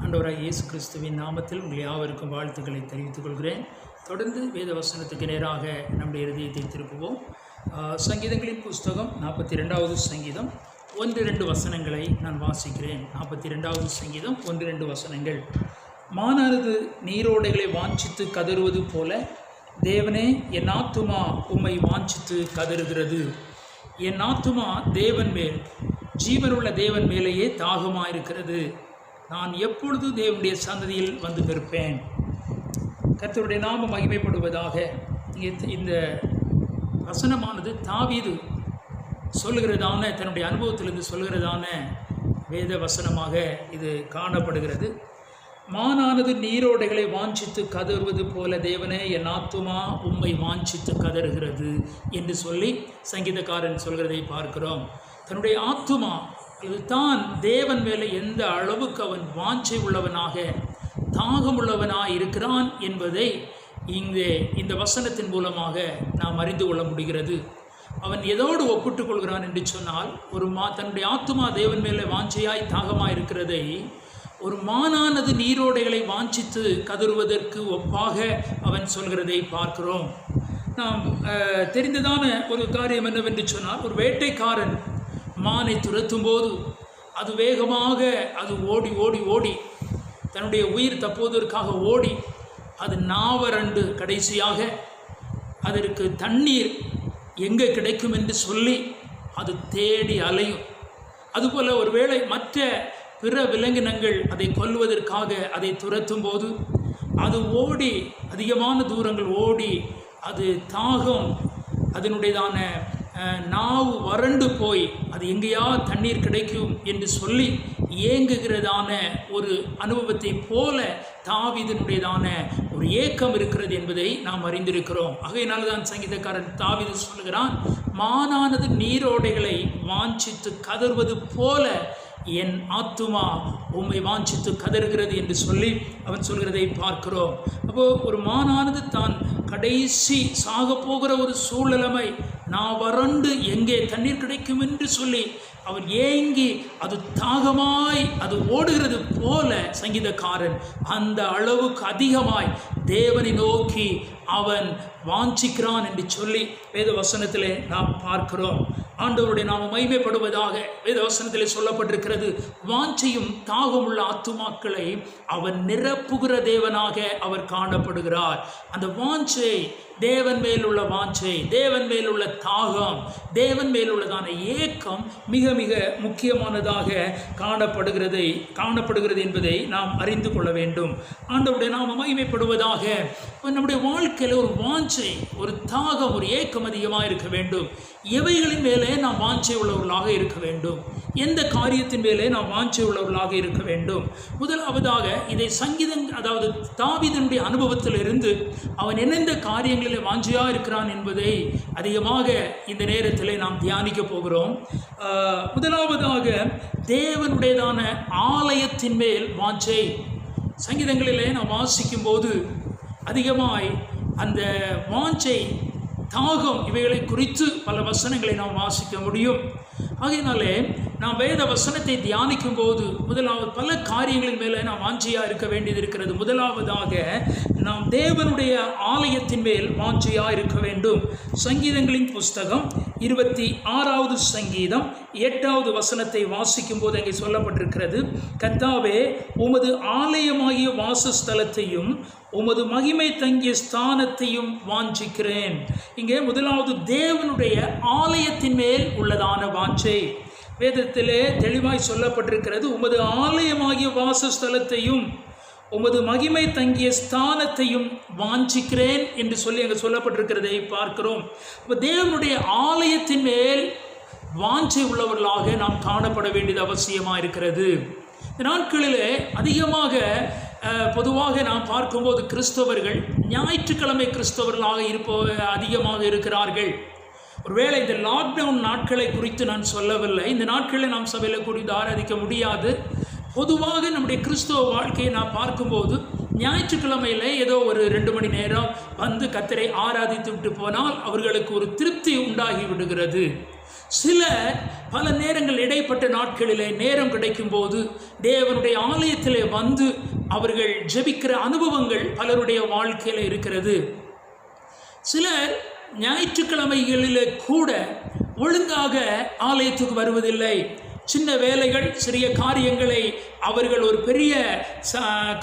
ஆண்டவராகிய இயேசு கிறிஸ்துவின் நாமத்தில் உங்கள் யாவருக்கும் வாழ்த்துக்களை தெரிவித்துக் கொள்கிறேன். தொடர்ந்து வேத வசனத்துக்கு நேராக நம்முடைய இருதயத்தை திருப்புவோம். சங்கீதங்களின் புஸ்தகம் 42வது சங்கீதம் 1-2 வசனங்களை நான் வாசிக்கிறேன். 42வது சங்கீதம் 1-2 வசனங்கள். மானானது நீரோடைகளை வாஞ்சித்து கதறுவது போல தேவனே, என் ஆத்துமா உம்மை வாஞ்சித்து கதறுகிறது. என் ஆத்துமா தேவன் மேல், ஜீவனுள்ள தேவன் மேலேயே தாகமாயிருக்கிறது. நான் எப்பொழுது தேவனுடைய சந்ததியில் வந்து நிற்பேன். கர்த்தருடைய நாமம் மகிமைப்படுவதாக. இந்த வசனமானது தாவீது சொல்லுகிறதான, தன்னுடைய அனுபவத்திலிருந்து சொல்லுகிறதான வேத வசனமாக இது காணப்படுகிறது. மானானது நீரோடைகளை வாஞ்சித்து கதறுவது போல தேவனே, என் ஆத்துமா உம்மை வாஞ்சித்து கதறுகிறது என்று சொல்லி சங்கீதக்காரன் சொல்கிறதை பார்க்கிறோம். தன்னுடைய ஆத்துமா இதுதான் தேவன் மேலே எந்த அளவுக்கு அவன் வாஞ்சை உள்ளவனாக, தாகம் உள்ளவனாக இருக்கிறான் என்பதை இங்கே இந்த வசனத்தின் மூலமாக நாம் அறிந்து கொள்ள முடிகிறது. அவன் எதோடு ஒப்பிட்டுக் கொள்கிறான் என்று சொன்னால், தன்னுடைய ஆத்துமா தேவன் மேலே வாஞ்சையாய் தாகமாக இருக்கிறதை ஒரு மானானது நீரோடைகளை வாஞ்சித்து கதறுவதற்கு ஒப்பாக அவன் சொல்கிறதை பார்க்கிறோம். நாம் தெரிந்ததான ஒரு காரியம் என்னவென்று சொன்னால், ஒரு வேட்டைக்காரன் மானை துரத்தும் போது அது வேகமாக அது ஓடி ஓடி ஓடி தன்னுடைய உயிர் தப்புவதற்காக ஓடி அது நாவரண்டு கடைசியாக அதற்கு தண்ணீர் எங்கே கிடைக்கும் என்று சொல்லி அது தேடி அலையும். அதுபோல் ஒருவேளை மற்ற பிற விலங்கினங்கள் அதை கொல்வதற்காக அதை துரத்தும் போது அது ஓடி அதிகமான தூரங்கள் ஓடி அது தாகம், அதனுடையதான நாவு வறண்டு போய் அது எங்கேயா தண்ணீர் கிடைக்கும் என்று சொல்லி ஏங்குகிறதான ஒரு அனுபவத்தை போல தாவீதினுடையதான ஒரு ஏக்கம் இருக்கிறது என்பதை நாம் அறிந்திருக்கிறோம். ஆகையினால தான் சங்கீதக்காரன் தாவீது சொல்லுகிறான், மானானது நீரோடைகளை வாஞ்சித்து கதறுவது போல என் ஆத்துமா உம்மை வாஞ்சித்து கதறுகிறது என்று சொல்லி அவன் சொல்கிறதை பார்க்கிறோம். அப்போது ஒரு மானானது தான் கடைசி சாக போகிற ஒரு சூழ்நிலைமை, நான் வறண்டு எங்கே தண்ணீர் கிடைக்கும் என்று சொல்லி அவர் ஏங்கி அது தாகமாய் அது ஓடுகிறது போல சங்கீதக்காரன் அந்த அளவுக்கு அதிகமாய் தேவனை நோக்கி அவன் வாஞ்சிக்கிறான் என்று சொல்லி வேத வசனத்திலே நாம் பார்க்கிறோம். ஆண்டவருடைய நாமம் மகிமைப்படுவதாக. வேத வசனத்திலே சொல்லப்பட்டிருக்கிறது, வாஞ்சையும் தாகமுள்ள ஆத்துமாக்களை அவன் நிரப்புகிற தேவனாக அவர் காணப்படுகிறார். அந்த வாஞ்சை, தேவன் மேலுள்ள வாஞ்சை, தேவன் மேலுள்ள தாகம், தேவன் மேலுள்ளதான ஏக்கம் மிக மிக முக்கியமானதாக காணப்படுகிறது என்பதை நாம் அறிந்து கொள்ள வேண்டும். ஆண்டவருடைய நாமம் மகிமைப்படுவதாக. நம்முடைய வாழ்க்கையில் ஒரு வாஞ்சை, ஒரு தாகம், ஒரு ஏக்கம் அதிகமாக இருக்க வேண்டும். எவைகளின் மேலே நாம் வாஞ்சை உள்ளவர்களாக இருக்க வேண்டும்? எந்த காரியத்தின் மேலே நாம் வாஞ்சை உள்ளவர்களாக இருக்க வேண்டும்? முதலாவதாக இதை அதாவது தாவீதினுடைய அனுபவத்திலிருந்து அவன் எந்தெந்த காரியங்களில் வாஞ்சையாக இருக்கிறான் என்பதை அதிகமாக இந்த நேரத்தில் நாம் தியானிக்க போகிறோம். முதலாவதாக தேவனுடையதான ஆலயத்தின் மேல் வாஞ்சை. சங்கீதங்களிலே நாம் வாசிக்கும் போது அதிகமாய் அந்த வாஞ்சை, தாகம் இவைகளை குறித்து பல வசனங்களை நாம் வாசிக்க முடியும். ஆகையினாலே நாம் வேத வசனத்தை தியானிக்கும் போது முதலாவது பல காரியங்களின் மேலே நாம் வாஞ்சையாக இருக்க வேண்டியது இருக்கிறது. முதலாவதாக நாம் தேவனுடைய ஆலயத்தின் மேல் வாஞ்சையாக இருக்க வேண்டும். சங்கீதங்களின் புஸ்தகம் 26வது சங்கீதம் 8வது வசனத்தை வாசிக்கும் போது அங்கே சொல்லப்பட்டிருக்கிறது, கர்த்தாவே, உமது ஆலயமாகிய வாசஸ்தலத்தையும் உமது மகிமை தங்கிய ஸ்தானத்தையும் வாஞ்சிக்கிறேன். இங்கே முதலாவது தேவனுடைய ஆலயத்தின் மேல் உள்ளதான வாஞ்சை. வேதத்திலே தெளிவாய் சொல்லப்பட்டிருக்கிறது, உமது ஆலயமாகிய வாசஸ்தலத்தையும் உமது மகிமை தங்கிய ஸ்தானத்தையும் வாஞ்சிக்கிறேன் என்று சொல்லி அங்கே சொல்லப்பட்டிருக்கிறதை பார்க்கிறோம். இப்போ தேவனுடைய ஆலயத்தின் மேல் வாஞ்சை உள்ளவர்களாக நாம் காணப்பட வேண்டியது அவசியமாக இருக்கிறது. இந்த நாட்களிலே அதிகமாக பொதுவாக நாம் பார்க்கும்போது கிறிஸ்தவர்கள் ஞாயிற்றுக்கிழமை கிறிஸ்தவர்களாக அதிகமாக இருக்கிறார்கள். ஒருவேளை இந்த லாக்டவுன் நாட்களை குறித்து நான் சொல்லவில்லை. இந்த நாட்களில் நாம் சபையில் கூடி ஆராதிக்க முடியாது. பொதுவாக நம்முடைய கிறிஸ்தவ வாழ்க்கையை நாம் பார்க்கும்போது ஞாயிற்றுக்கிழமையில் ஏதோ ஒரு 2 மணி நேரம் வந்து கர்த்தரை ஆராதித்து விட்டு போனால் அவர்களுக்கு ஒரு திருப்தி உண்டாகி விடுகிறது. சில பல நேரங்கள் இடைப்பட்ட நாட்களிலே நேரம் கிடைக்கும் போது தேவனுடைய ஆலயத்திலே வந்து அவர்கள் ஜெபிக்கிற அனுபவங்கள் பலருடைய வாழ்க்கையில் இருக்கிறது. சிலர் ஞாயிற்றுக்கிழமைகளிலே கூட ஒழுங்காக ஆலயத்துக்கு வருவதில்லை. சின்ன வேலைகள், சிறிய காரியங்களை அவர்கள் ஒரு பெரிய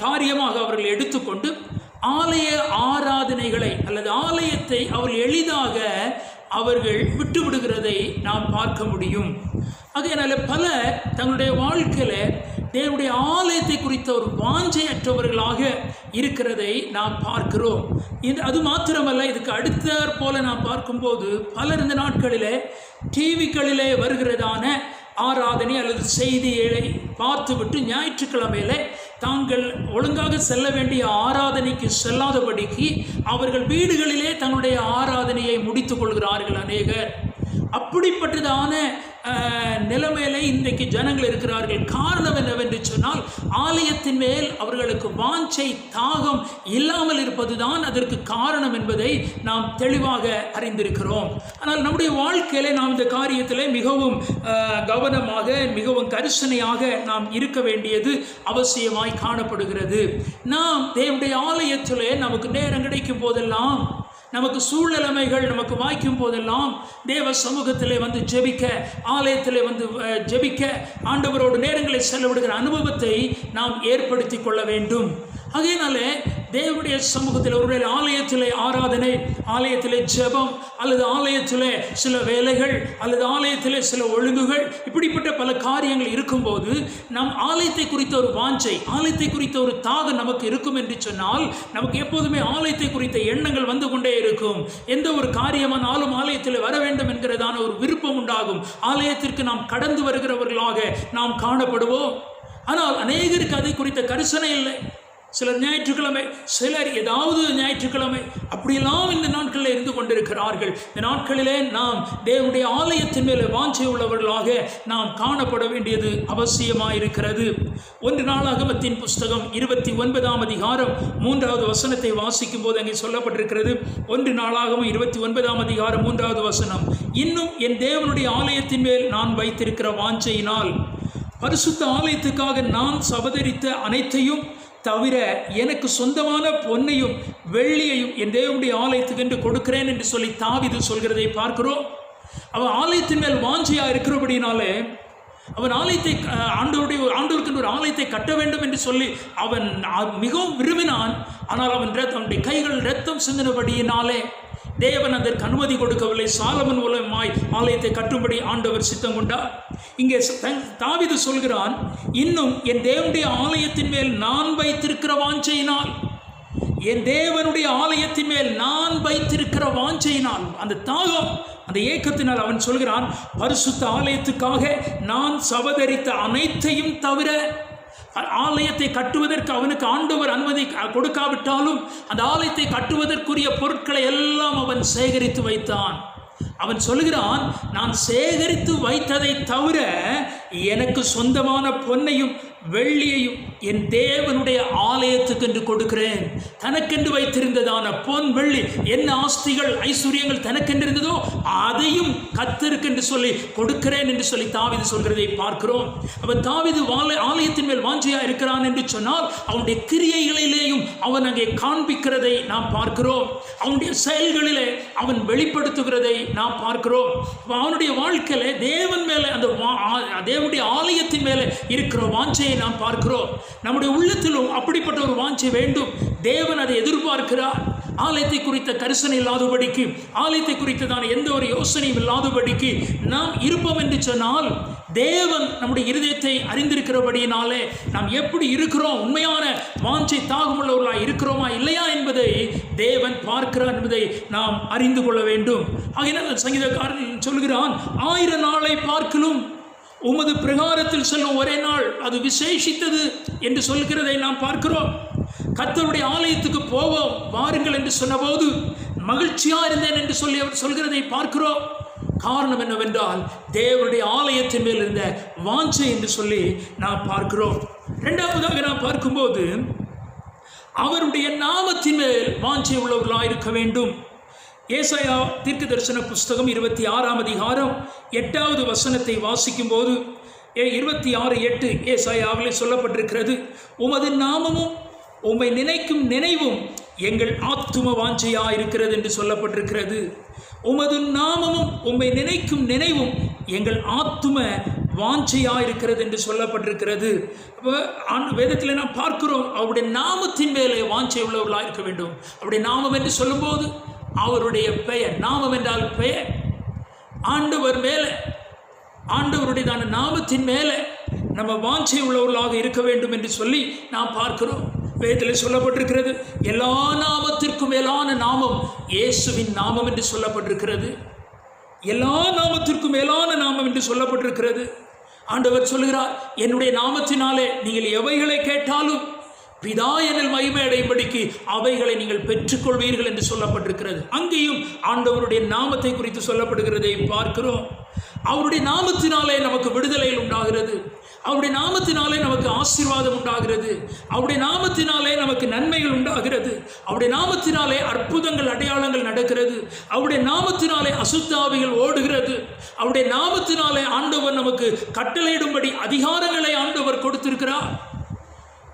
காரியமாக அவர்கள் எடுத்துக்கொண்டு ஆலய ஆராதனைகளை அல்லது ஆலயத்தை அவர்கள் எளிதாக அவர்கள் விட்டுவிடுகிறதை நாம் பார்க்க முடியும். அதனால பல தங்களுடைய வாழ்க்கையில் தேவனுடைய ஆலயத்தை குறித்த ஒரு வாஞ்சையற்றவர்களாக இருக்கிறதை நாம் பார்க்கிறோம். அது மாத்திரமல்ல, இதுக்கு அடுத்தாற் போல நாம் பார்க்கும்போது பலர் இந்த நாட்களில் டிவிகளிலே வருகிறதான ஆராதனை அல்லது செய்தியை பார்த்துவிட்டு ஞாயிற்றுக்கிழமையில தாங்கள் ஒழுங்காக செல்ல வேண்டிய ஆராதனைக்கு செல்லாதபடிக்கு அவர்கள் வீடுகளிலே தங்களுடைய ஆராதனையை முடித்துக் கொள்கிறார்கள் அநேகர். அப்படிப்பட்டதான நிலைமையிலே இன்றைக்கு ஜனங்கள் இருக்கிறார்கள். காரணம் என்னவென்று சொன்னால், ஆலயத்தின் மேல் அவர்களுக்கு வாஞ்சை தாகம் இல்லாமல் இருப்பதுதான் அதற்கு காரணம் என்பதை நாம் தெளிவாக அறிந்திருக்கிறோம். ஆனால் நம்முடைய வாழ்க்கையிலே நாம் இந்த காரியத்திலே மிகவும் கவனமாக, மிகவும் கரிசனையாக நாம் இருக்க வேண்டியது அவசியமாய் காணப்படுகிறது. நாம் தேவனுடைய ஆலயத்திலே நமக்கு நேரம் கிடைக்கும் போதெல்லாம், நமக்கு சூழ்நிலைமைகள் நமக்கு வாய்க்கும் போதெல்லாம் தேவ சமூகத்திலே வந்து ஜெபிக்க, ஆலயத்திலே வந்து ஜெபிக்க, ஆண்டவரோடு நேரங்களை செலவிடுகிற அனுபவத்தை நாம் ஏற்படுத்தி கொள்ள வேண்டும். அதனாலே தேவனுடைய சமூகத்தில் ஒருவேளை ஆலயத்திலே ஆராதனை, ஆலயத்திலே ஜெபம், அல்லது ஆலயத்திலே சில வேலைகள், அல்லது ஆலயத்திலே சில ஒழுங்குகள், இப்படிப்பட்ட பல காரியங்கள் இருக்கும்போது நம் ஆலயத்தை குறித்த ஒரு வாஞ்சை, ஆலயத்தை குறித்த ஒரு தாகம் நமக்கு இருக்கும் என்று சொன்னால், நமக்கு எப்போதுமே ஆலயத்தை குறித்த எண்ணங்கள் வந்து கொண்டே இருக்கும். எந்த ஒரு காரியமானாலும் ஆலயத்தில் வர வேண்டும் என்கிறதான ஒரு விருப்பம் உண்டாகும். ஆலயத்திற்கு நாம் கடந்து வருகிறவர்களாக நாம் காணப்படுவோம். ஆனால் அநேகருக்கு அதை குறித்த கரிசனை இல்லை. சிலர் ஞாயிற்றுக்கிழமை, சிலர் ஏதாவது ஞாயிற்றுக்கிழமை, அப்படியெல்லாம் இந்த நாட்களில் இருந்து கொண்டிருக்கிறார்கள். இந்த நாட்களிலே நாம் தேவனுடைய ஆலயத்தின் மேலே வாஞ்சை உள்ளவர்களாக நாம் காணப்பட வேண்டியது அவசியமாயிருக்கிறது. 1 நாளாகமத்தின் புஸ்தகம் 29ஆம் அதிகாரம் 3வது வசனத்தை வாசிக்கும் போது அங்கே சொல்லப்பட்டிருக்கிறது. 1 நாளாகமம் 29ஆம் அதிகாரம் 3வது வசனம், இன்னும் என் தேவனுடைய ஆலயத்தின் மேல் நான் வைத்திருக்கிற வாஞ்சையினால் பரிசுத்த ஆலயத்துக்காக நான் சபதரித்த அனைத்தையும் தவிர எனக்கு சொந்தமான பொன்னையும் வெள்ளியையும் என் தேவனுடைய ஆலயத்துக்கு என்று கொடுக்கிறேன் என்று சொல்லி தாவீது சொல்கிறதை பார்க்கிறோம். அவன் ஆலயத்தின் மேல் வாஞ்சையாக இருக்கிறபடினாலே அவன் ஆலயத்தை ஆண்டவருக்கு ஒரு ஆலயத்தை கட்ட வேண்டும் என்று சொல்லி அவன் மிகவும் விரும்பினான். ஆனால் அவனுடைய கைகள் இரத்தம் சிந்தினபடியினாலே தேவன் அதற்கு அனுமதி கொடுக்கவில்லை. சாலமன் மூலமாய் ஆலயத்தை கட்டும்படி ஆண்டவர் சித்தம் கொண்டார். இங்கே தாவீது சொல்கிறான், இன்னும் என் தேவனுடைய ஆலயத்தின் மேல் நான் வைத்திருக்கிற வாஞ்சையினால், என் தேவனுடைய ஆலயத்தின் மேல் நான் வைத்திருக்கிற வாஞ்சையினால், அந்த தாகம், அந்த ஏக்கத்தினால் அவன் சொல்கிறான், பரிசுத்த ஆலயத்துக்காக நான் சபதரித்த அனைத்தையும் தவிர, ஆலயத்தை கட்டுவதற்கு அவனுக்கு ஆண்டவர் அனுமதி கொடுக்காவிட்டாலும் அந்த ஆலயத்தை கட்டுவதற்குரிய பொருட்களை எல்லாம் அவன் சேகரித்து வைத்தான். அவன் சொல்கிறான், நான் சேகரித்து வைத்ததை தவிர எனக்கு சொந்தமான பொன்னையும் வெள்ளியையும் என் தேவனுடைய ஆலயத்துக்கு என்று கொடுக்கிறேன். தனக்கென்று வைத்திருந்ததான பொன் வெள்ளி, என்ன ஆஸ்திகள் ஐஸ்வர்யங்கள் தனக்கென்று இருந்ததோ அதையும் கர்த்தருக்கு என்று சொல்லி கொடுக்கிறேன் என்று சொல்லி தாவீது சொல்கிறதை பார்க்கிறோம். அவன் தாவீது ஆலயத்தின் மேல் வாஞ்சையா இருக்கிறான் என்று சொன்னால் அவனுடைய கிரியைகளிலேயும் அவன் அங்கே காண்பிக்கிறதை நாம் பார்க்கிறோம். அவனுடைய செயல்களிலே அவன் வெளிப்படுத்துகிறதை நாம் பார்க்கிறோம். அவனுடைய வாழ்க்கையில தேவன் மேலே, அந்த தேவனுடைய ஆலயத்தின் மேலே இருக்கிற வாஞ்சையை நாம் பார்க்கிறோம். நம்முடைய உள்ளத்திலும் அப்படிப்பட்ட ஒரு வாஞ்சை வேண்டும். தேவன் அதை எதிர்பார்க்கிறார். ஆலயத்தை குறித்த கரிசனை இல்லாதபடிக்கு, ஆலயத்தை குறித்ததான எந்த ஒரு யோசனையும் இல்லாதபடிக்கு நாம் இருப்போம் என்று சொன்னால், தேவன் நம்முடைய இருதயத்தை அறிந்திருக்கிறபடியினாலே நாம் எப்படி இருக்கிறோம், உண்மையான வாஞ்சை தாகமுள்ளவர்களாக இருக்கிறோமா இல்லையா என்பதை தேவன் பார்க்கிறார் என்பதை நாம் அறிந்து கொள்ள வேண்டும். ஆகையினால் சங்கீதக்காரன் சொல்கிறான், 1000 நாளை பார்க்கலும் உமது பிரகாரத்தில் செல்லும் ஒரே நாள் அது விசேஷித்தது என்று சொல்கிறதை நாம் பார்க்கிறோம். கர்த்தருடைய ஆலயத்துக்கு போவோம் வாருங்கள் என்று சொன்னபோது மகிழ்ச்சியா இருந்தேன் என்று சொல்லி அவர் சொல்கிறதை பார்க்கிறோம். காரணம் என்னவென்றால் தேவனுடைய ஆலயத்தின் மேல் இருந்த வாஞ்சை என்று சொல்லி நாம் பார்க்கிறோம். இரண்டாவதாக நாம் பார்க்கும்போது அவருடைய நாமத்தின் மேல் வாஞ்சை உள்ளவர்களாக இருக்க வேண்டும். ஏசாயா தீர்க்க தரிசன புஸ்தகம் 26ஆம் அதிகாரம் 8வது வசனத்தை வாசிக்கும் போது 26:8 ஏசாயாவிலே சொல்லப்பட்டிருக்கிறது, உமது நாமமும் உம்மை நினைக்கும் நினைவும் எங்கள் ஆத்தும வாஞ்சையா இருக்கிறது என்று சொல்லப்பட்டிருக்கிறது. உமது நாமமும் உம்மை நினைக்கும் நினைவும் எங்கள் ஆத்தும வாஞ்சையா இருக்கிறது என்று சொல்லப்பட்டிருக்கிறது. அப்போ வேதத்தில் நாம் பார்க்கிறோம், அவருடைய நாமத்தின் மேலே வாஞ்சை உள்ளவர்களாக இருக்க வேண்டும். அவருடைய நாமம் என்று சொல்லும்போது அவருடைய பெயர், நாமம் என்றால் பெயர், ஆண்டவர் மேலே, ஆண்டவருடையதான நாமத்தின் மேலே நம்ம வாஞ்சை உள்ளவர்களாக இருக்க வேண்டும் என்று சொல்லி நாம் பார்க்கிறோம். வேதத்தில் சொல்லப்பட்டிருக்கிறது, எல்லா நாமத்திற்கும் மேலான நாமம் இயேசுவின் நாமம் என்று சொல்லப்பட்டிருக்கிறது. எல்லா நாமத்திற்கும் மேலான நாமம் என்று சொல்லப்பட்டிருக்கிறது. ஆண்டவர் சொல்கிறார், என்னுடைய நாமத்தினாலே நீங்கள் எவைகளை கேட்டாலும் பிதா என்னில் மகிமை அடையும்படிக்கு அவைகளை நீங்கள் பெற்றுக்கொள்வீர்கள் என்று சொல்லப்பட்டிருக்கிறது. அங்கேயும் ஆண்டவருடைய நாமத்தை குறித்து சொல்லப்படுகிறதை பார்க்கிறோம். அவருடைய நாமத்தினாலே நமக்கு விடுதலை உண்டாகிறது, அவருடைய நாமத்தினாலே நமக்கு ஆசீர்வாதம் உண்டாகிறது, அவருடைய நாமத்தினாலே நமக்கு நன்மைகள் உண்டாகிறது, அவருடைய நாமத்தினாலே அற்புதங்கள் அடையாளங்கள் நடக்கிறது, அவருடைய நாமத்தினாலே அசுத்தாவிகள் ஓடுகிறது, அவருடைய நாமத்தினாலே ஆண்டவர் நமக்கு கட்டளையிடும்படி அதிகாரங்களை ஆண்டவர் கொடுத்திருக்கிறார்.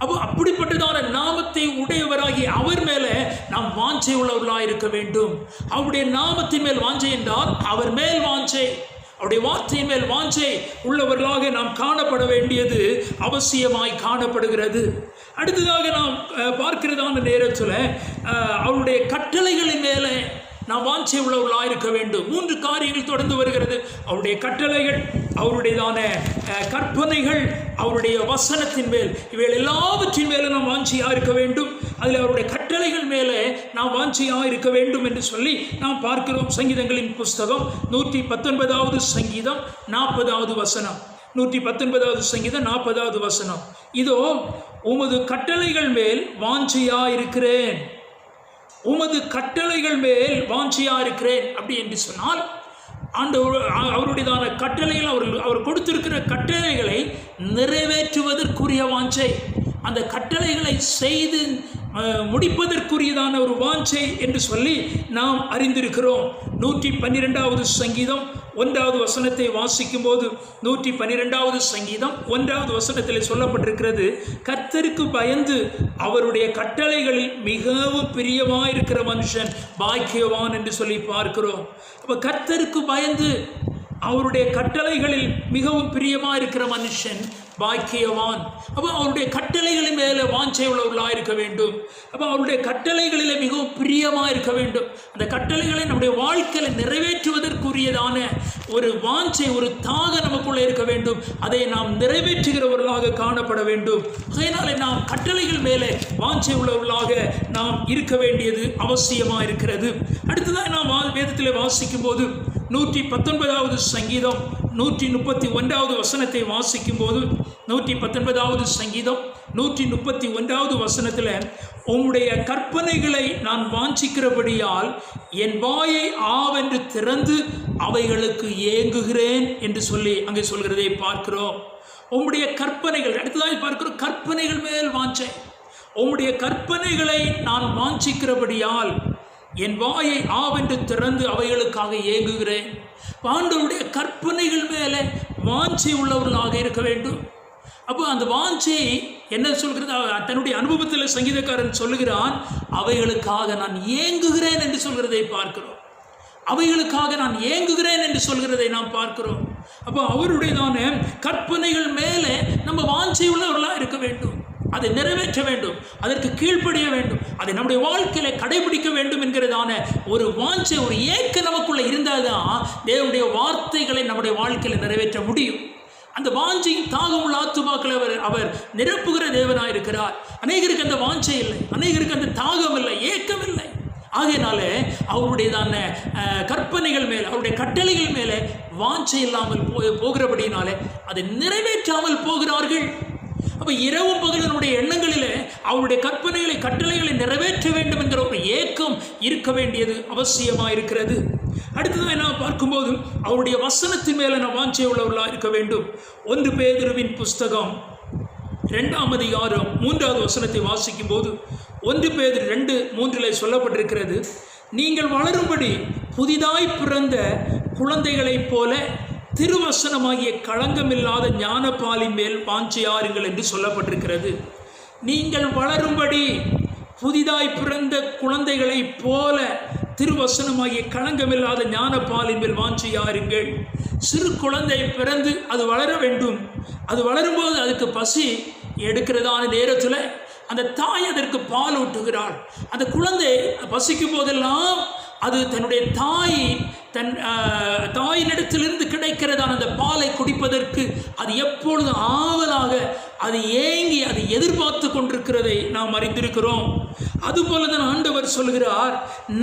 அப்போ அப்படிப்பட்டதான நாமத்தை உடையவராகி அவர் மேலே நாம் வாஞ்சை உள்ளவர்களாக இருக்க வேண்டும். அவருடைய நாமத்தின் மேல் வாஞ்சை என்றால் அவர் மேல் வாஞ்சை, அவருடைய வார்த்தையின் மேல் வாஞ்சை உள்ளவர்களாக நாம் காணப்பட வேண்டியது அவசியமாய் காணப்படுகிறது. அடுத்ததாக நாம் பார்க்கிறதான நேரத்தில் அவருடைய கட்டளைகளின் மேலே நாம் வாஞ்சை உள்ளவர்களாக இருக்க வேண்டும். 3 காரியங்கள் தொடர்ந்து வருகிறது. அவருடைய கட்டளைகள், அவருடையதான கற்பனைகள், அவருடைய வசனத்தின் மேல், இவைகள் எல்லாவற்றின் மேலே நாம் வாஞ்சியாக இருக்க வேண்டும். அதில் அவருடைய கட்டளைகள் மேலே நாம் வாஞ்சியாக இருக்க வேண்டும் என்று சொல்லி நாம் பார்க்கிறோம். சங்கீதங்களின் புஸ்தகம் 119வது சங்கீதம் 40வது வசனம். 119வது சங்கீதம் 40வது வசனம். இதோ உமது கட்டளைகள் மேல் வாஞ்சியாக இருக்கிறேன், உமது கட்டளைகள் மேல் வாஞ்சியா இருக்கிறேன். அப்படி என்று சொன்னால் அவருடையதான கட்டளைகள், அவர் கொடுத்திருக்கிற கட்டளைகளை நிறைவேற்றுவதற்குரிய வாஞ்சை, அந்த கட்டளைகளை செய்து முடிப்பதற்குரியதான ஒரு வாஞ்சை என்று சொல்லி நாம் அறிந்திருக்கிறோம். 112வது சங்கீதம் 1வது வசனத்தை வாசிக்கும் போது 112வது சங்கீதம் 1வது வசனத்தில் சொல்லப்பட்டிருக்கிறது, கர்த்தருக்கு பயந்து அவருடைய கட்டளைகளில் மிகவும் பிரியமாயிருக்கிற மனுஷன் பாக்கியவான் என்று சொல்லி பார்க்கிறோம். அப்போ கர்த்தருக்கு பயந்து அவருடைய கட்டளைகளில் மிகவும் பிரியமாக இருக்கிற மனுஷன் பாக்கியவான். அப்போ அவருடைய கட்டளைகளின் மேலே வாஞ்சை உள்ளவர்களாக இருக்க வேண்டும். அப்போ அவருடைய கட்டளைகளில் மிகவும் பிரியமாக இருக்க வேண்டும். அந்த கட்டளைகளை நம்முடைய வாழ்க்கையில் நிறைவேற்றுவதற்குரியதான ஒரு வாஞ்சை, ஒரு தாகம் நமக்குள்ளே இருக்க வேண்டும். அதை நாம் நிறைவேற்றுகிறவர்களாக காணப்பட வேண்டும். அதனாலே நாம் கட்டளைகள் மேலே வாஞ்சை உள்ளவர்களாக நாம் இருக்க வேண்டியது அவசியமாக இருக்கிறது. அடுத்ததாக நாம் வேதத்தில் வாசிக்கும் போது 119வது சங்கீதம் 131வது வசனத்தை வாசிக்கும் போது 119வது சங்கீதம் 131வது வசனத்தில், உம்முடைய கற்பனைகளை நான் வாஞ்சிக்கிறபடியால் என் வாயை ஆவென்று திறந்து அவைகளுக்கு ஏங்குகிறேன் என்று சொல்லி அங்கே சொல்கிறதை பார்க்கிறோம். உம்முடைய கற்பனைகள், அடுத்ததாக பார்க்கிறோம், கற்பனைகள் மேல் வாஞ்சை. உம்முடைய கற்பனைகளை நான் வாஞ்சிக்கிறபடியால் என் வாயை ஆவென்று திறந்து அவைகளுக்காக ஏங்குகிறேன். ஆண்டவருடைய கற்பனைகள் மேலே வாஞ்சை உள்ளவர்களாக இருக்க வேண்டும். அப்போ அந்த வாஞ்சை என்ன சொல்கிறது? தன்னுடைய அனுபவத்தில் சங்கீதக்காரன் சொல்லுகிறான், அவைகளுக்காக நான் ஏங்குகிறேன் என்று சொல்கிறதை பார்க்கிறோம். அவைகளுக்காக நான் ஏங்குகிறேன் என்று சொல்கிறதை நாம் பார்க்கிறோம். அப்போ அவருடையதான கற்பனைகள் மேலே நம்ம வாஞ்சை உள்ளவர்களாக இருக்க வேண்டும். அதை நிறைவேற்ற வேண்டும், அதற்கு கீழ்ப்படிய வேண்டும், அதை நம்முடைய வாழ்க்கையில கடைபிடிக்க வேண்டும் என்கிறதான ஒரு வாஞ்சை, ஒரு ஏக்கம் நமக்குள்ள இருந்தால் தான் தேவனுடைய வார்த்தைகளை நம்முடைய வாழ்க்கையில் நிறைவேற்ற முடியும். அந்த வாஞ்சையும் தாகமுள்ள ஆத்துமாக்களை அவர் நிரப்புகிற தேவனாக இருக்கிறார். அநேகருக்கு அந்த வாஞ்சை இல்லை, அநேகருக்கு அந்த தாகம் இல்லை, ஏக்கம் இல்லை. ஆகையினால அவருடையதான கற்பனைகள் மேலே, அவருடைய கட்டளைகள் மேலே வாஞ்சை இல்லாமல் போகிறபடினாலே அதை நிறைவேற்றாமல் போகிறார்கள். அப்போ இரவும் பகலினுடைய எண்ணங்களிலே அவருடைய கற்பனைகளை, கட்டளைகளை நிறைவேற்ற வேண்டும் என்கிற ஒரு ஏக்கம் இருக்க வேண்டியது அவசியமாக இருக்கிறது. அடுத்ததாக நாம் பார்க்கும்போது அவருடைய வசனத்தின் மேலே நாம் வாஞ்சை உள்ளவர்களாக இருக்க வேண்டும். 1 பேதுருவின் புஸ்தகம் 2ஆம் அதிகாரம் 3வது வசனத்தை வாசிக்கும் போது 1 பேதுரு 2:3 சொல்லப்பட்டிருக்கிறது, நீங்கள் வளரும்படி புதிதாய் பிறந்த குழந்தைகளைப் போல திருவசனமாகிய களங்கமில்லாத ஞானப்பாலின் மேல் வாஞ்சையாருங்கள் என்று சொல்லப்பட்டிருக்கிறது. நீங்கள் வளரும்படி புதிதாய் பிறந்த குழந்தைகளைப் போல திருவசனமாகிய களங்கமில்லாத ஞானப்பாலின் மேல் வாஞ்சையாருங்கள். சிறு குழந்தை பிறந்து அது வளர வேண்டும். அது வளரும்போது அதுக்கு பசி எடுக்கிறதான நேரத்தில் அந்த தாய் அதற்கு பால் ஊட்டுகிறாள். அந்த குழந்தை பசிக்கும் போதெல்லாம் அது தன்னுடைய தாயினிடத்திலிருந்து கிடைக்கிறதான அந்த பாலை குடிப்பதற்கு அது எப்பொழுதும் ஆவலாக அது ஏங்கி அதை எதிர்பார்த்து கொண்டிருக்கிறதை நாம் அறிந்திருக்கிறோம். அதுபோல தான் ஆண்டவர் சொல்கிறார்,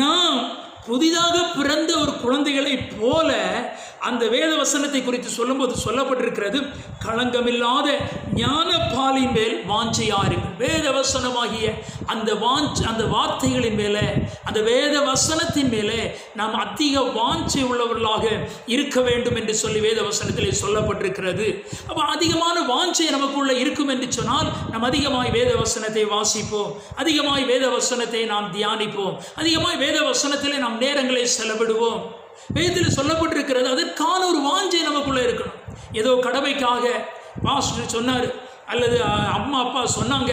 நாம் புதிதாக பிறந்த ஒரு குழந்தைகளைப் போல அந்த வேத வசனத்தை குறித்து சொல்லும்போது சொல்லப்பட்டிருக்கிறது, களங்கமில்லாத ஞான பாலின் மேல் வாஞ்சையாருங்கள். வேத வசனமாகிய அந்த வார்த்தைகளின் மேலே, அந்த வேத வசனத்தின் மேலே நாம் அதிக வாஞ்சை உள்ளவர்களாக இருக்க வேண்டும் என்று சொல்லி வேத வசனத்திலே சொல்லப்பட்டிருக்கிறது. அப்போ அதிகமான வாஞ்சை நமக்குள்ள இருக்கும் என்று சொன்னால் நாம் அதிகமாய் வேத வசனத்தை வாசிப்போம், அதிகமாய் வேத வசனத்தை நாம் தியானிப்போம், அதிகமாய் வேத வசனத்திலே நாம் நேரங்களை செலவிடுவோம். வேதத்தில் சொல்லப்பட்டிருக்கிறது, அதற்கான ஒரு வாஞ்சை நமக்குள்ள இருக்கணும். ஏதோ கடமைக்காக பாஸ்டர் சொன்னார் அல்லது அம்மா அப்பா சொன்னாங்க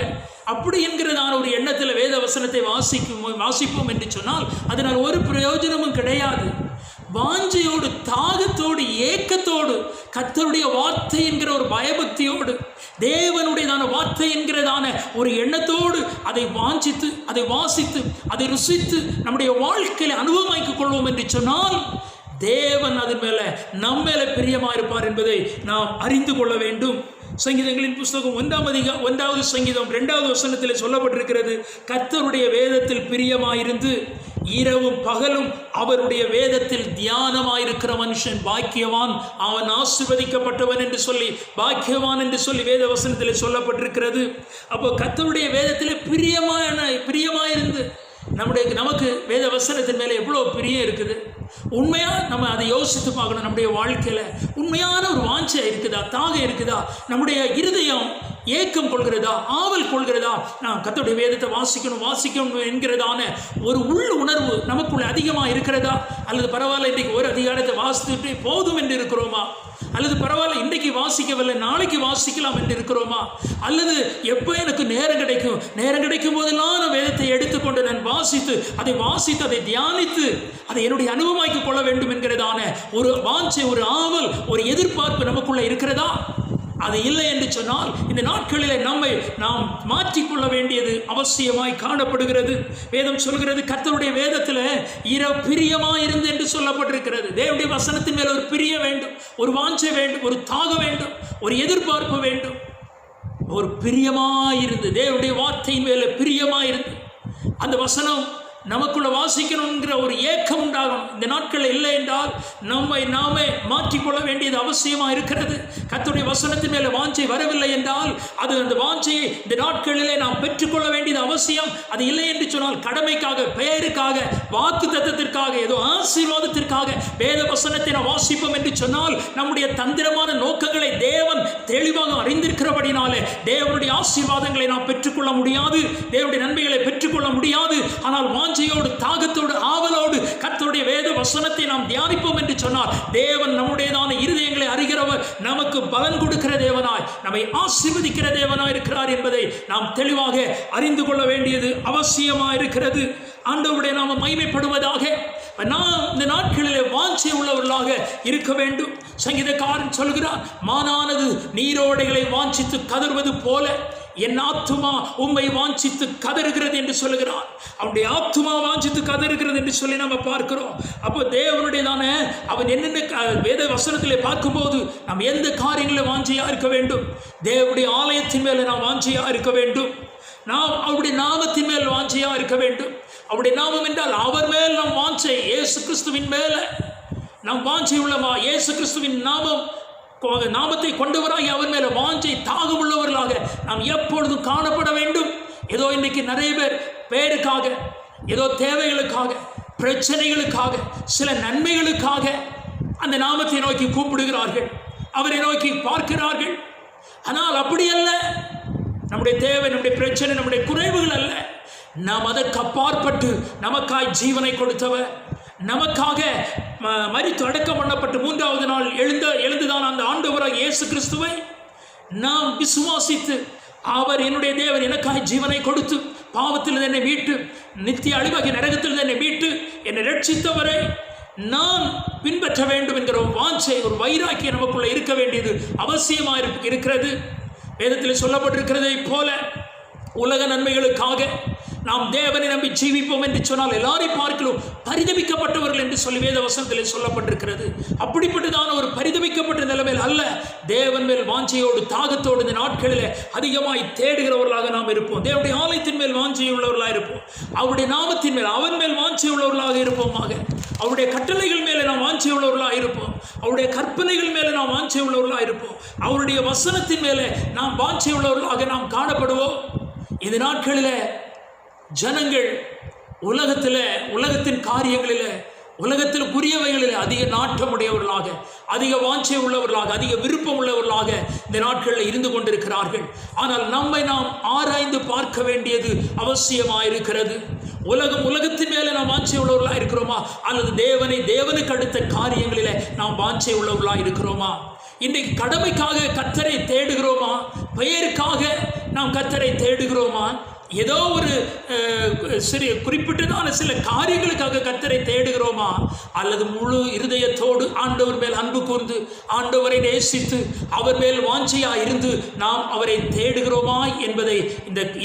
அப்படி என்கிறதான ஒரு எண்ணத்தில் வேத வசனத்தை வாசிப்போம் என்று சொன்னால் அதனால் ஒரு பிரயோஜனமும் கிடையாது. வாஞ்சையோடு, தாகத்தோடு, ஏக்கத்தோடு, கர்த்தருடைய வார்த்தை என்கிற ஒரு பயபக்தியோடு, தேவனுடையதான வார்த்தை என்கிறதான ஒரு எண்ணத்தோடு அதை வாஞ்சித்து, அதை வாசித்து, அதை ருசித்து நம்முடைய வாழ்க்கையில் அனுபவமாக்கிக் கொள்வோம் என்று சொன்னால் தேவன் அதன் மேல நம்ம மேல பிரியமாக இருப்பார் என்பதை நாம் அறிந்து கொள்ள வேண்டும். சங்கீதங்களின் புஸ்தகம் 1வது சங்கீதம் 2வது வசனத்தில் சொல்லப்பட்டிருக்கிறது, கர்த்தருடைய வேதத்தில் பிரியமாயிருந்து இரவும் பகலும் அவருடைய வேதத்தில் தியானமாயிருக்கிற மனுஷன் பாக்கியவான், அவன் ஆசீர்வதிக்கப்பட்டவன் என்று சொல்லி, பாக்கியவான் என்று சொல்லி வேத வசனத்தில் சொல்லப்பட்டிருக்கிறது. அப்போ கர்த்தருடைய வேதத்தில் பிரியமாயிருந்து நமக்கு வேத வசனத்தின் மேலே எவ்வளோ பிரியம் இருக்குது. உண்மையாக நம்ம அதை யோசித்து பார்க்கணும். நம்முடைய வாழ்க்கையில் உண்மையான ஒரு வாஞ்சை இருக்குதா, தாகம் இருக்குதா, நம்முடைய இருதயம் ஏக்கம் கொள்கிறதா, ஆவல் கொள்கிறதா, நான் கர்த்தருடைய வேதத்தை வாசிக்கணும் என்கிறதான ஒரு உள் உணர்வு நமக்குள்ள அதிகமாக இருக்கிறதா, அல்லது பரவாயில்ல இன்றைக்கு ஒரு அதிகாரத்தை வாசித்துட்டு போதும் என்று இருக்கிறோமா, அல்லது பரவாயில்ல இன்றைக்கு வாசிக்கவில்லை நாளைக்கு வாசிக்கலாம் என்று இருக்கிறோமா, அல்லது எப்போ எனக்கு நேரம் கிடைக்கும் போதெல்லாம் நான் வேதத்தை எடுத்துக்கொண்டு நான் வாசித்து அதை தியானித்து அதை என்னுடைய அனுபவமாக்கிக் கொள்ள வேண்டும் என்கிறதான ஒரு வாஞ்சை, ஒரு ஆவல், ஒரு எதிர்பார்ப்பு நமக்குள்ள இருக்கிறதா? அது இல்லை என்று சொன்னால் இந்த நாட்களில் நாம் மாற்றிக்கொள்ள வேண்டியது அவசியமாய் காணப்படுகிறது. வேதம் சொல்கிறது, கர்த்தருடைய வேதத்தில் இரவு பிரியமாயிருந்து என்று சொல்லப்பட்டிருக்கிறது. தேவனுடைய வசனத்தின் மேல் ஒரு பிரிய வேண்டும், ஒரு வாஞ்சை வேண்டும், ஒரு தாகம் வேண்டும், ஒரு எதிர்பார்ப்பு வேண்டும். ஒரு பிரியமாயிருந்து, தேவனுடைய வார்த்தையின் மேல பிரியமாயிருந்து அந்த வசனம் நமக்குள்ள வாசிக்கணுங்கிற ஒரு ஏக்கம் உண்டாகணும். இந்த நாட்களில் இல்லை என்றால் நாமே மாற்றிக்கொள்ள வேண்டியது அவசியமாக இருக்கிறது. கர்த்தருடைய வசனத்தின் மேலே வாஞ்சை வரவில்லை என்றால் அந்த வாஞ்சையை இந்த நாட்களிலே நாம் பெற்றுக்கொள்ள வேண்டியது அவசியம். அது இல்லை என்று சொன்னால் கடமைக்காக, பெயருக்காக, வாக்கு தத்தத்திற்காக, ஏதோ ஆசீர்வாதத்திற்காக வேத வசனத்தை நாம் வாசிப்போம் என்று சொன்னால் நம்முடைய தந்திரமான நோக்கங்களை தேவன் தெளிவாக அறிந்திருக்கிறபடினாலே தேவனுடைய ஆசீர்வாதங்களை நாம் பெற்றுக்கொள்ள முடியாது, தேவனுடைய நன்மைகளை பெற்றுக்கொள்ள முடியாது. ஆனால் வாஞ்சையோடு, தாகத்தோடு, ஆவலோடு கர்த்தருடைய வேத வசனத்தை நாம் தியானிப்போம் என்று சொன்னால் தேவன் நம்முடையதான இருதயங்களை அறிகிறவர், நமக்கு பலன் கொடுக்கிற தேவனாய், நம்மை ஆசீர்வதிக்கிற தேவனாய் இருக்கிறார் என்பதை நாம் தெளிவாக அறிந்து கொள்ள வேண்டியது அவசியமாக இருக்கிறது. ஆண்டவருடைய நாமம் மகிமைப்படுவதாக. நாம் இந்த நாட்களிலே வாஞ்சை உள்ளவர்களாக இருக்க வேண்டும். சங்கீதக்காரன் சொல்கிறார், மானானது நீரோடைகளை வாஞ்சித்து கதறுவது போல என் ஆத்துமா உம்மை வாஞ்சித்து கதறுகிறது என்று சொல்லுகிறார். அவனுடைய ஆத்துமா வாஞ்சித்து கதறுகிறது என்று சொல்லி நம்ம பார்க்கிறோம். அப்போ தேவனுடையதான அவன் என்னென்ன வேத வசனத்திலே பார்க்கும்போது நாம் எந்த காரியங்களில் வாஞ்சையாக இருக்க வேண்டும்? தேவனுடைய ஆலயத்தின் மேலே நாம் வாஞ்சையாக இருக்க வேண்டும். நாம் அவருடைய நாமத்தின் மேல் வாஞ்சையாக இருக்க வேண்டும். அவருடைய நாமம் என்றால் அவர் மேல் நாம் வாஞ்சை, இயேசு கிறிஸ்துவின் மேலே நாம் வாஞ்சை உள்ளவா. இயேசு கிறிஸ்துவின் நாமத்தை கொண்டவராகி அவர் மேல வாஞ்சை தாகம் உள்ளவர்களாக நாம் எப்பொழுதும் காணப்பட வேண்டும். ஏதோ இன்னைக்கு நிறைய பேர் பேருக்காக, ஏதோ தேவைகளுக்காக, பிரச்சனைகளுக்காக, சில நன்மைகளுக்காக அந்த நாமத்தை நோக்கி கூப்பிடுகிறார்கள், அவரை நோக்கி பார்க்கிறார்கள். ஆனால் அப்படி அல்ல. நம்முடைய தேவை, நம்முடைய பிரச்சனை, நம்முடைய குறைவுகள் அல்ல. நாம் அதற்கு அப்பாற்பட்டு நமக்காய் ஜீவனை கொடுத்தவர், நமக்காக மரித்து அடக்கம் பண்ணப்பட்டு 3வது நாள் எழுந்துதான் அந்த ஆண்டவராக இயேசு கிறிஸ்துவை நாம் விசுவாசித்து, அவர் என்னுடைய தேவன், எனக்காய் ஜீவனை கொடுத்து பாவத்தில் என்னை மீட்டு நித்திய அழிவாகிய நரகத்தில் என்னை மீட்டு என்னை ரட்சித்தவரை நான் பின்பற்ற வேண்டும் என்கிற ஒரு வாஞ்சை, ஒரு வைராக்கியம் நமக்குள்ள இருக்க வேண்டியது அவசியமாக இருக்கிறது. வேதத்தில் சொல்லப்பட்டிருக்கிறதை போல உலக நன்மைகளுக்காக நாம் தேவனை நம்பி ஜீவிப்போம் என்று சொன்னால் எல்லாரையும் பார்க்கலாம் பரிதபிக்கப்பட்டவர்கள் என்று சொல்லி வேத வசனத்தில் சொல்லப்பட்டிருக்கிறது. அப்படிப்பட்டதான ஒரு பரிதபிக்கப்பட்ட நிலைமையில் அல்ல, தேவன் மேல் வாஞ்சையோடு தாகத்தோடு இந்த நாட்களில் அதிகமாய் தேடுகிறவர்களாக நாம் இருப்போம். தேவனுடைய ஆலயத்தின் மேல் வாஞ்சை உள்ளவர்களாக இருப்போம். அவருடைய நாமத்தின் மேல் அவன் மேல் வாஞ்சை உள்ளவர்களாக இருப்போமாக. அவருடைய கட்டளைகள் மேலே நாம் வாஞ்சை உள்ளவர்களாக இருப்போம். அவருடைய கற்பனைகள் மேலே நாம் வாஞ்சை உள்ளவர்களாக இருப்போம். அவருடைய வசனத்தின் மேலே நாம் வாஞ்சை உள்ளவர்களாக நாம் காணப்படுவோம். இந்த நாட்களில் ஜனங்கள் உலகத்தின் காரியங்களில், உலகத்தில் உரியவைகளில் அதிக நாட்டமுடையவர்களாக, அதிக வாஞ்சை உள்ளவர்களாக, அதிக விருப்பம் உள்ளவர்களாக இந்த நாட்களில் இருந்து கொண்டிருக்கிறார்கள். ஆனால் நம்மை நாம் ஆராய்ந்து பார்க்க வேண்டியது அவசியமாயிருக்கிறது. உலகத்தின் மேலே நாம் வாஞ்சை உள்ளவர்களாக இருக்கிறோமா, அல்லது தேவனுக்கு அடுத்த காரியங்களில் நாம் வாஞ்சை உள்ளவர்களாக இருக்கிறோமா? இன்றைக்கு கடமைக்காக கர்த்தரை தேடுகிறோமா? பெயருக்காக நாம் கர்த்தரை தேடுகிறோமா? ஏதோ ஒரு குறிப்பிட்டதான சில காரியங்களுக்காக கர்த்தரை தேடுகிறோமா? அல்லது முழு இருதயத்தோடு ஆண்டவர் மேல் அன்பு கூர்ந்து ஆண்டவரை நேசித்து அவர் மேல் வாஞ்சையா இருந்து நாம் அவரை தேடுகிறோமா என்பதை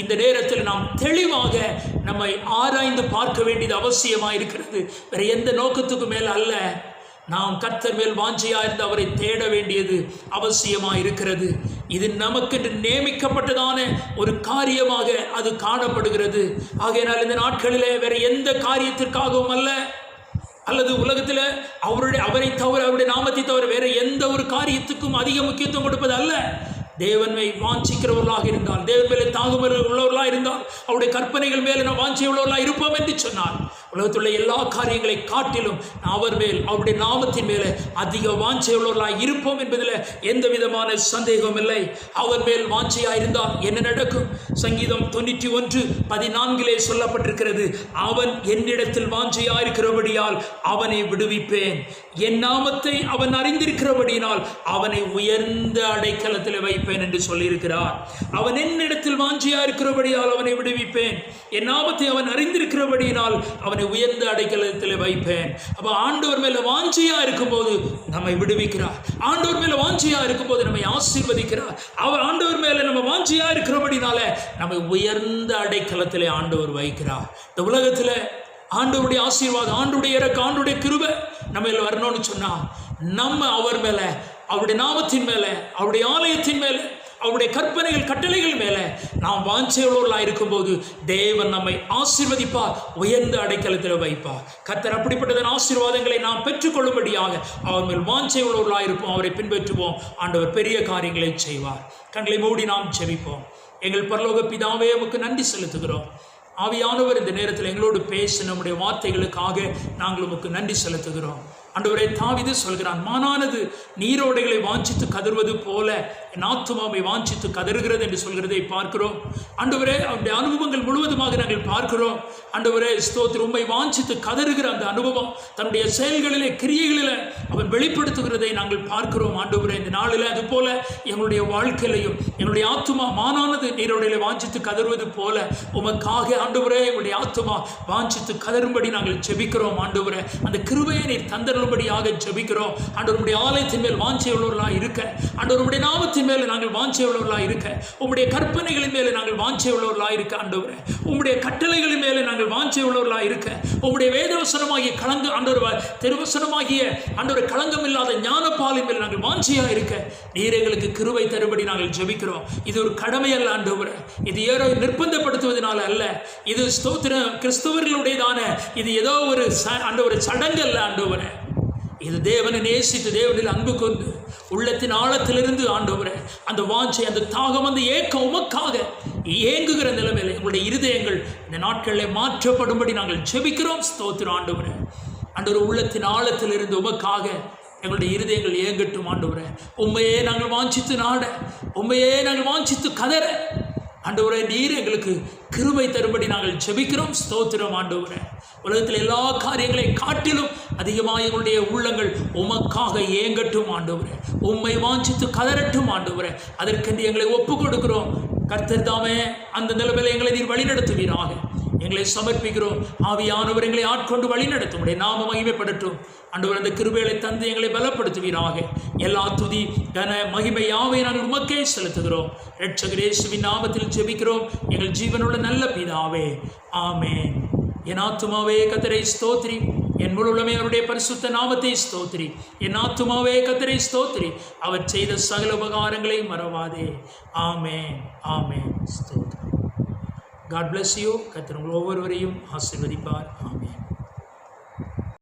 இந்த நேரத்தில் நாம் தெளிவாக நம்மை ஆராய்ந்து பார்க்க வேண்டியது அவசியமாக இருக்கிறது. வேற எந்த நோக்கத்துக்கு மேல் அல்ல, நாம் கர்த்தர் மேல் வாஞ்சையா இருந்து அவரை தேட வேண்டியது அவசியமாக இருக்கிறது. இது நமக்கு நியமிக்கப்பட்டதான ஒரு காரியமாக அது காணப்படுகிறது. ஆகையினால் இந்த நாட்களிலே வேற எந்த காரியத்திற்காகவும் அல்ல, அல்லது உலகத்தில் அவரை தவிர, அவருடைய நாமத்தை தவிர வேற எந்த ஒரு காரியத்துக்கும் அதிக முக்கியத்துவம் கொடுப்பது அல்ல. தேவனை வாஞ்சிக்கிறவர்களாக இருந்தால், தேவன் மேலே தாகம் உள்ளவர்களாக இருந்தால், அவருடைய கற்பனைகள் மேலே நாம் வாஞ்சி உள்ளவர்களாக இருப்போம் என்று சொன்னார். உலகத்துள்ள எல்லா காரியங்களை காட்டிலும் அவர் மேல், அவருடைய நாமத்தின் மேலே அதிக வாஞ்சை உள்ளவர்களாக இருப்போம் என்பதில் எந்த விதமான சந்தேகமும் இல்லை. அவர் மேல் வாஞ்சையாக இருந்தால் என்ன நடக்கும்? சங்கீதம் 91:14 சொல்லப்பட்டிருக்கிறது, அவன் என்னிடத்தில் வாஞ்சையாக இருக்கிறபடியால் அவனை விடுவிப்பேன், என் நாமத்தை அவன் அறிந்திருக்கிறபடியினால் அவனை உயர்ந்த அடைக்கலத்தில் வைப்பேன் என்று சொல்லியிருக்கிறார். அவன் என்னிடத்தில் வாஞ்சையாக இருக்கிறபடியால் அவனை விடுவிப்பேன், என் நாமத்தை அவன் அறிந்திருக்கிறபடியினால் அவனை உயர்ந்த அடைக்கலத்தில் வைப்பேன். அப்ப ஆண்டவர் மேல வாஞ்சையா இருக்கும்போது நம்மை விடுவிக்கிறார். ஆண்டவர் மேல வாஞ்சையா இருக்கும்போது நம்மை ஆசீர்வதிக்கிறார். அவர் ஆண்டவர் மேல நம்ம வாஞ்சையா இருக்கிறபடினால நம்மை உயர்ந்த அடைக்கலத்திலே ஆண்டவர் வைக்கிறார். இந்த உலகத்தில் ஆண்டவருடைய ஆசீர்வாதம், ஆண்டவருடைய இறக்கம், ஆண்டவருடைய கிருபை நம்ம வரணும்னு சொன்னா நம்ம அவர் மேல, அவருடைய நாமத்தின் மேல, அவருடைய ஆலயத்தின் மேல, அவருடைய கற்பனைகள் கட்டளைகள் மேலே நாம் வாஞ்சையுள்ளவர்களாக இருக்கும்போது தேவன் நம்மை ஆசீர்வதிப்பார், உயர்ந்த அடைக்கலத்தில் வைப்பார். கர்த்தர் அப்படிப்பட்டதன் ஆசீர்வாதங்களை நாம் பெற்றுக்கொள்ளும்படியாக அவர் மேல் வாஞ்சையுள்ளவர்களாக இருப்போம், அவரை பின்பற்றுவோம். ஆண்டவர் பெரிய காரியங்களை செய்வார். கண்களை மூடி நாம் ஜெபிப்போம். எங்கள் பரலோக பிதாவே, உமக்கு நன்றி செலுத்துகிறோம். ஆவியானவர் இந்த நேரத்தில் எங்களோடு பேச நம்முடைய வார்த்தைகளுக்காக நாங்கள் உமக்கு நன்றி செலுத்துகிறோம். ஆண்டவரே, தாவீது சொல்கிறான், மானானது நீரோடைகளை வாஞ்சித்து கதறுவது போல என் ஆத்துமாவை வாஞ்சித்து கதறுகிறது என்று சொல்கிறதை பார்க்கிறோம். ஆண்டவரே, அவருடைய அனுபவங்கள் முழுவதுமாக நாங்கள் பார்க்கிறோம். ஆண்டவரே, ஸ்தோத்திரம், உம்மை வாஞ்சித்து கதறுகிற அந்த அனுபவம் தன்னுடைய செயல்களிலே, கிரியைகளில் அவன் வெளிப்படுத்துகிறதை நாங்கள் பார்க்கிறோம். ஆண்டவரே, இந்த நாளில் அதுபோல எங்களுடைய வாழ்க்கையிலையும் எங்களுடைய ஆத்துமா மானானது நீரோடைகளை வாஞ்சித்து கதறுவது போல உமக்காக ஆண்டவரே எங்களுடைய ஆத்துமா வாஞ்சித்து கதறும்படி நாங்கள் ஜெபிக்கிறோம். ஆண்டவரே, அந்த கிருபையை நீர் தந்தரும்படியாக ஜெபிக்கிறோம். ஆண்டவருடைய ஆலயத்தின் மேல் வாஞ்சை உள்ளவர்களாக இருக்க, ஆண்டவருடைய நாமத்தின் மேலே நாங்கள் வாஞ்சை உள்ளவர்களாக இருக்க, உம்முடைய கற்பனைகளின் மேலே நாங்கள் வாஞ்சை உள்ளவர்களாக இருக்க, ஆண்டவரே உம்முடைய கட்டளைகளின் மேலே நாங்கள் வாஞ்சை உள்ளவர்களாக இருக்க, உம்முடைய வேதவசனமாகிய ஆண்டவர் திருவசனமாகிய ஆண்டவர் களங்கம் இல்லாத ஞானப்பாலின் மேலே நாங்கள் வாஞ்சையாக இருக்க நீர் எங்களுக்கு கிருபை தரும்படி நாங்கள் ஜெபிக்கிறோம். இது ஒரு கடமை அல்ல ஆண்டவரே, இது ஏதோ நிர்பந்தப்படுத்துவதனால அல்ல, இது ஸ்தோத்திரம் கிறிஸ்தவர்களுடையதான இது ஏதோ ஒரு சடங்கு அல்ல ஆண்டவரே. இது தேவனை நேசித்து தேவனில் அன்பு கொண்டு உள்ளத்தின் ஆழத்திலிருந்து ஆண்டவரே அந்த வாஞ்சை, அந்த தாகம், அந்த ஏக்கம் உமக்காக ஏங்குகிற நிலைமையில் எங்களுடைய இருதயங்கள் இந்த நாட்களில் மாற்றப்படும்படி நாங்கள் ஜெபிக்கிறோம். ஸ்தோத்திரம் ஆண்டவரே. ஆண்டவர் உள்ளத்தின் ஆழத்திலிருந்து உமக்காக எங்களுடைய இருதயங்கள் ஏங்கட்டும் ஆண்டவரே. உண்மையே நாங்கள் வாஞ்சித்து நாட, உண்மையே நாங்கள் வாஞ்சித்து கதற ஆண்டவரே, நீர் எங்களுக்கு கிருபை தரும்படி நாங்கள் ஜெபிக்கிறோம். ஸ்தோத்திரம் ஆண்டவரே. உலகத்தில் எல்லா காரியங்களை காட்டிலும் அதிகமாக எங்களுடைய உள்ளங்கள் உமக்காக ஏங்கட்டும் ஆண்டவரே. உம்மை வாஞ்சித்து கதறட்டும் ஆண்டவரே. அதற்கென்று எங்களை ஒப்பு கொடுக்கிறோம். கர்த்தர் தாமே அந்த நிலைமையில் எங்களை நீர் வழிநடத்துவீராக. எங்களை சமர்ப்பிக்கிறோம். ஆவியானவர் எங்களை ஆட்கொண்டு வழிநடத்தும். உடைய நாம மகிமைப்படட்டும் ஆண்டவர். அந்த கிருபைகளை தந்து எங்களை பலப்படுத்துவீராக. எல்லா துதி கன மகிமை யாவை நாங்கள் உமக்கே செலுத்துகிறோம். இரட்சகர் இயேசுவின் நாமத்தில் ஜெபிக்கிறோம் எங்கள் ஜீவனுள்ள நல்ல பிதாவே, ஆமென். என் ஆத்துமாவே கர்த்தரை ஸ்தோத்திரி, என் முழுமே அவருடைய பரிசுத்த நாமத்தை ஸ்தோத்திரி. என் ஆத்துமாவே கர்த்தரை ஸ்தோத்திரி, அவர் செய்த சகல உபகாரங்களை மறவாதே. ஆமென், ஆமென். ஸ்தோத்திரம். God bless you. கர்த்தர் உங்கள் ஒவ்வொருவரையும் ஆசீர்வதிப்பார். ஆமென்.